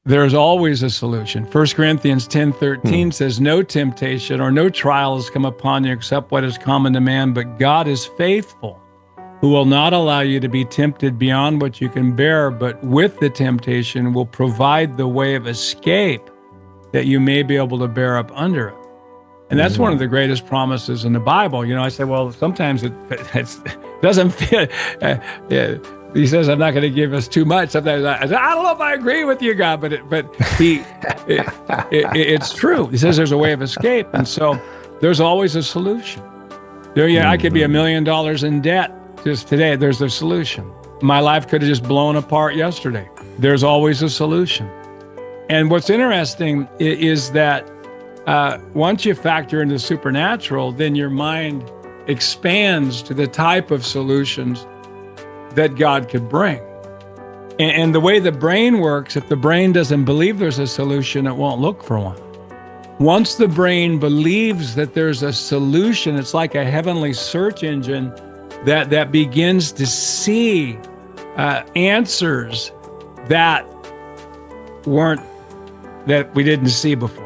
There's always a solution. 1 Corinthians 10:13 says, no temptation or no trial has come upon you except what is common to man, but God is faithful, who will not allow you to be tempted beyond what you can bear, but with the temptation will provide the way of escape that you may be able to bear up under it. And that's one of the greatest promises in the Bible. You know, I say, well, sometimes it doesn't fit. He says, I'm not going to give us too much. Sometimes I don't know if I agree with you, God, but it's true. He says there's a way of escape. And so there's always a solution. I could be $1 million in debt just today. There's a solution. My life could have just blown apart yesterday. There's always a solution. And what's interesting is that once you factor in the supernatural, then your mind expands to the type of solutions that God could bring. And the way the brain works, if the brain doesn't believe there's a solution, it won't look for one. Once the brain believes that there's a solution, it's like a heavenly search engine that begins to see answers that we didn't see before.